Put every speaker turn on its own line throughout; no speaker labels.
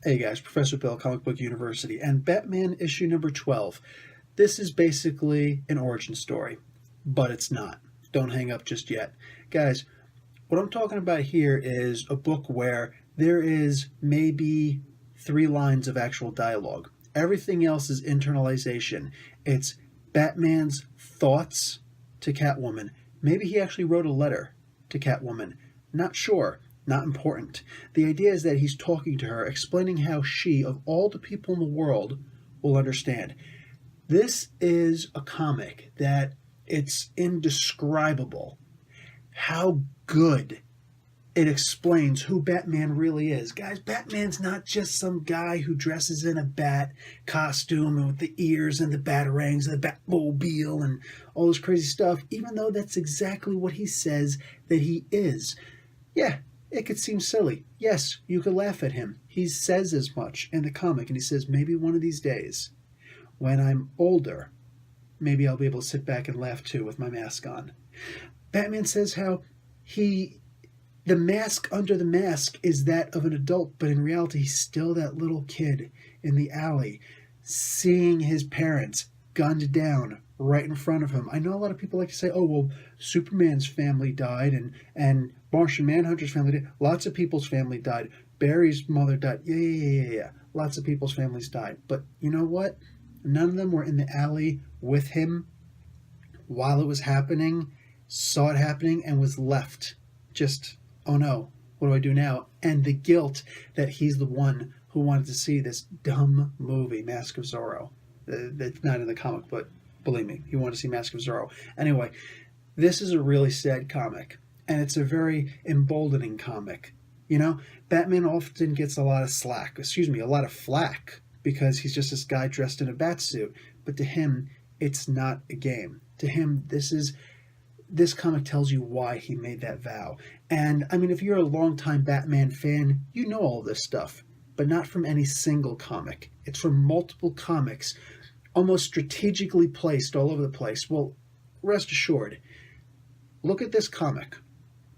Hey guys, Professor Bill, Comic Book University, and Batman issue number 12. This is basically an origin story, but it's not. Don't hang up just yet. Guys, what I'm talking about here is a book where there is maybe 3 lines of actual dialogue. Everything else is internalization. It's Batman's thoughts to Catwoman. Maybe he actually wrote a letter to Catwoman. Not sure. Not important. The idea is that he's talking to her, explaining how she, of all the people in the world, will understand. This is a comic that it's indescribable how good it explains who Batman really is. Guys, Batman's not just some guy who dresses in a bat costume and with the ears and the batarangs and the Batmobile and all this crazy stuff, even though that's exactly what he says that he is. Yeah, it could seem silly. Yes, you could laugh at him. He says as much in the comic, and he says, maybe one of these days, when I'm older, maybe I'll be able to sit back and laugh too with my mask on. Batman says how the mask under the mask is that of an adult, but in reality, he's still that little kid in the alley, seeing his parents gunned down right in front of him. I know a lot of people like to say, oh, well, Superman's family died and Martian Manhunter's family died. Lots of people's family died. Barry's mother died. Yeah. Lots of people's families died. But you know what? None of them were in the alley with him while it was happening, saw it happening, and was left just, oh no, what do I do now? And the guilt that he's the one who wanted to see this dumb movie, Mask of Zorro. That's not in the comic, but believe me, you want to see Mask of Zorro. Anyway, this is a really sad comic, and it's a very emboldening comic. You know, Batman often gets a lot of flack, because he's just this guy dressed in a bat suit. But to him, it's not a game. To him, this comic tells you why he made that vow. And, I mean, if you're a longtime Batman fan, you know all this stuff, but not from any single comic. It's from multiple comics, almost strategically placed all over the place. Well, rest assured, look at this comic,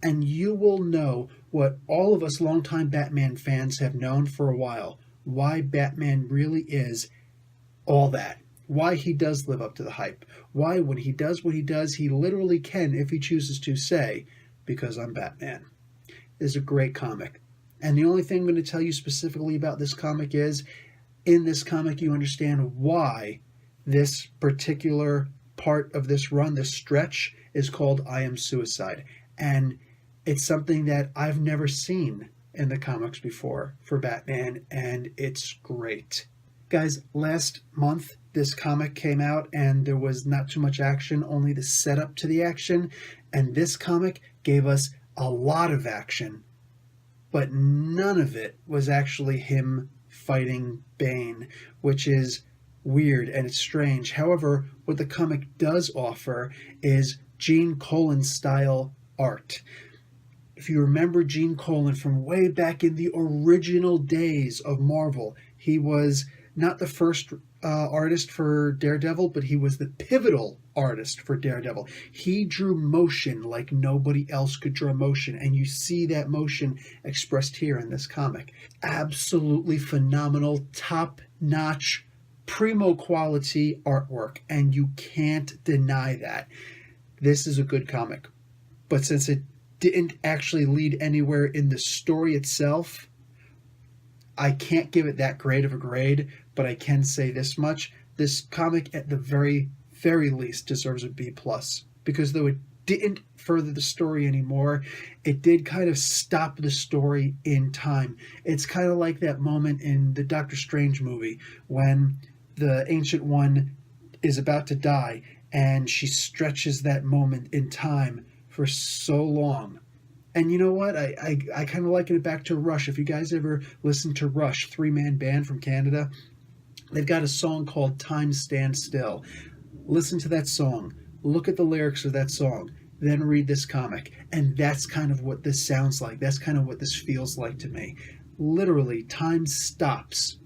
and you will know what all of us longtime Batman fans have known for a while, why Batman really is all that. Why he does live up to the hype. Why, when he does what he does, he literally can, if he chooses to, say, because I'm Batman. It is a great comic. And the only thing I'm going to tell you specifically about this comic is, in this comic you understand why this particular part of this run, this stretch, is called I Am Suicide. And it's something that I've never seen in the comics before for Batman, and it's great. Guys, last month this comic came out and there was not too much action, only the setup to the action, and this comic gave us a lot of action, but none of it was actually him fighting Bane, which is weird and it's strange. However, what the comic does offer is Gene Colan style art. If you remember Gene Colan from way back in the original days of Marvel, he was not the first artist for Daredevil, but he was the pivotal artist for Daredevil. He drew motion like nobody else could draw motion, and you see that motion expressed here in this comic. Absolutely phenomenal, top-notch, primo quality artwork, and you can't deny that. This is a good comic. But since it didn't actually lead anywhere in the story itself, I can't give it that great of a grade, but I can say this much. This comic, at the very, very least, deserves a B+, because though it didn't further the story anymore, it did kind of stop the story in time. It's kind of like that moment in the Doctor Strange movie when the Ancient One is about to die, and she stretches that moment in time for so long. And you know what? I kind of liken it back to Rush. If you guys ever listen to Rush, 3-man band from Canada, they've got a song called Time Stands Still. Listen to that song. Look at the lyrics of that song. Then read this comic. And that's kind of what this sounds like. That's kind of what this feels like to me. Literally, time stops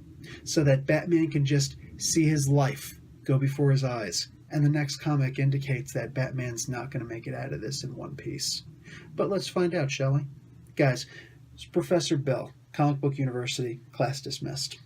so that Batman can just see his life go before his eyes. And the next comic indicates that Batman's not going to make it out of this in one piece. But let's find out, shall we? Guys, it's Professor Bill. Comic Book University, class dismissed.